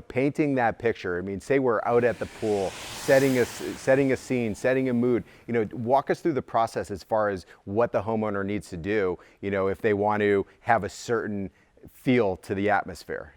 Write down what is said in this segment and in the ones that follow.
painting that picture. I mean, say we're out at the pool, setting a scene, setting a mood, walk us through the process as far as what the homeowner needs to do, if they want to have a certain feel to the atmosphere.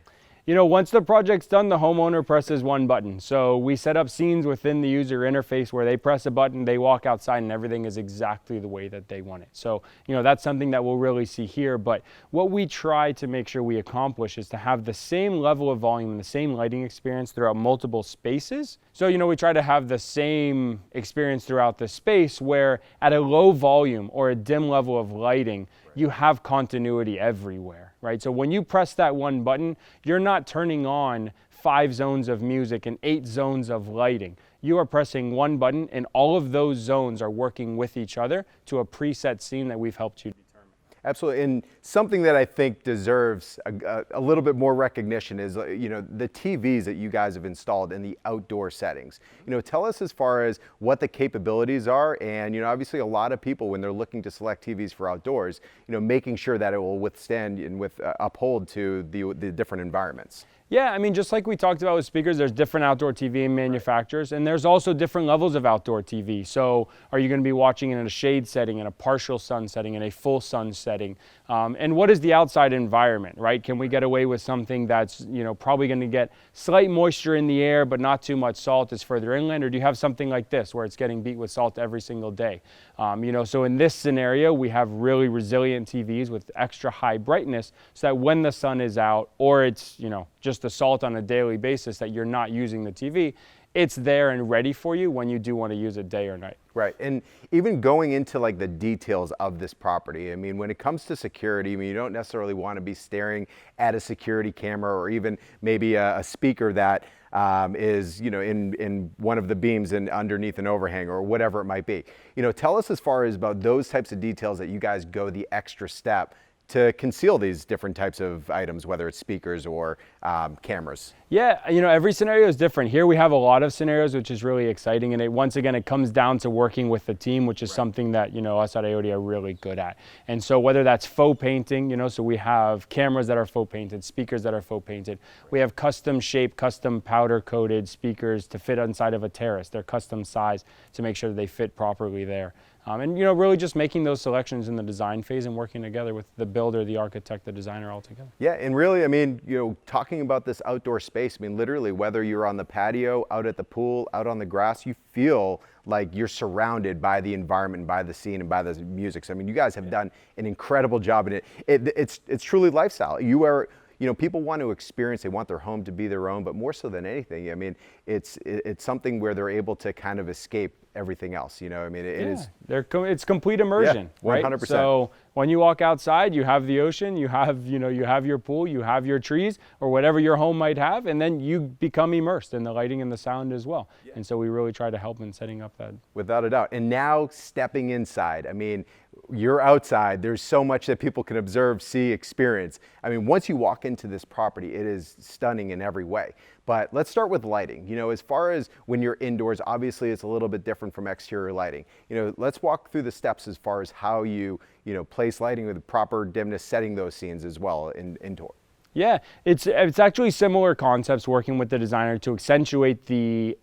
Once the project's done, the homeowner presses one button. So we set up scenes within the user interface where they press a button, they walk outside, and everything is exactly the way that they want it. So, that's something that we'll really see here. But what we try to make sure we accomplish is to have the same level of volume and the same lighting experience throughout multiple spaces. So, we try to have the same experience throughout the space where at a low volume or a dim level of lighting, you have continuity everywhere, right? So when you press that one button, you're not turning on 5 zones of music and 8 zones of lighting. You are pressing one button and all of those zones are working with each other to a preset scene that we've helped you determine. Absolutely, and something that I think deserves a little bit more recognition is, the TVs that you guys have installed in the outdoor settings. Tell us as far as what the capabilities are, and obviously a lot of people when they're looking to select TVs for outdoors, making sure that it will withstand and uphold to the different environments. Yeah, I mean, just like we talked about with speakers, there's different outdoor TV manufacturers, and there's also different levels of outdoor TV. So are you going to be watching in a shade setting, in a partial sun setting, in a full sun setting? And what is the outside environment, right? Can we get away with something that's, probably going to get slight moisture in the air, but not too much salt is further inland? Or do you have something like this where it's getting beat with salt every single day? So in this scenario, we have really resilient TVs with extra high brightness so that when the sun is out or it's, just the salt on a daily basis that you're not using the TV, it's there and ready for you when you do want to use it day or night. Right, and even going into like the details of this property, I mean, when it comes to security, you don't necessarily want to be staring at a security camera or even maybe a speaker that is, in one of the beams and underneath an overhang or whatever it might be. Tell us as far as about those types of details that you guys go the extra step to conceal these different types of items, whether it's speakers or cameras. Yeah, every scenario is different. Here we have a lot of scenarios, which is really exciting. And once again, it comes down to working with the team, which is something that, us at IOTY are really good at. And so whether that's faux painting, so we have cameras that are faux painted, speakers that are faux painted. We have custom shaped, custom powder coated speakers to fit inside of a terrace. They're custom sized to make sure that they fit properly there. And really just making those selections in the design phase and working together with the builder, the architect, the designer all together. Yeah, and really, talking about this outdoor space, literally whether you're on the patio, out at the pool, out on the grass, you feel like you're surrounded by the environment, by the scene, and by the music. So, you guys have done an incredible job in it. It's truly lifestyle. You are, people want to experience, they want their home to be their own, but more so than anything, it's something where they're able to kind of escape everything else, it is. It's complete immersion, yeah, 100%. Right? So when you walk outside, you have the ocean, you have your pool, you have your trees, or whatever your home might have, and then you become immersed in the lighting and the sound as well. Yeah. And so we really try to help in setting up that. Without a doubt. And now stepping inside, you're outside, there's so much that people can observe, see, experience. Once you walk into this property, it is stunning in every way. But let's start with lighting. As far as when you're indoors, obviously it's a little bit different from exterior lighting. Let's walk through the steps as far as how you, place lighting with the proper dimness, setting those scenes as well indoor. Yeah, it's actually similar concepts working with the designer to accentuate the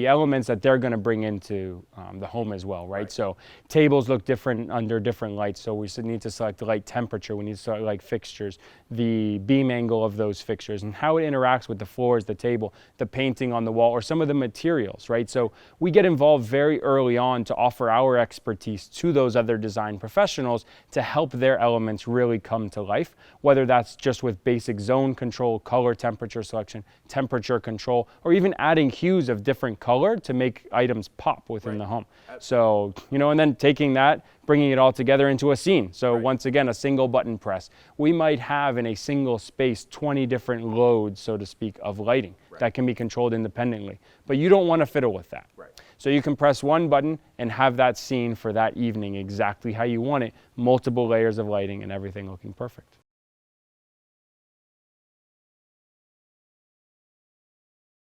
elements that they're going to bring into the home as well, right? So tables look different under different lights, so we need to select the light temperature, we need to select light fixtures, the beam angle of those fixtures, and how it interacts with the floors, the table, the painting on the wall, or some of the materials, right? So we get involved very early on to offer our expertise to those other design professionals to help their elements really come to life, whether that's just with basic zone control, color temperature selection, temperature control, or even adding hues of different color to make items pop within the home. So, and then taking that, bringing it all together into a scene. So once again, a single button press. We might have in a single space 20 different loads, so to speak, of lighting that can be controlled independently. But you don't want to fiddle with that. So you can press one button and have that scene for that evening exactly how you want it, multiple layers of lighting and everything looking perfect.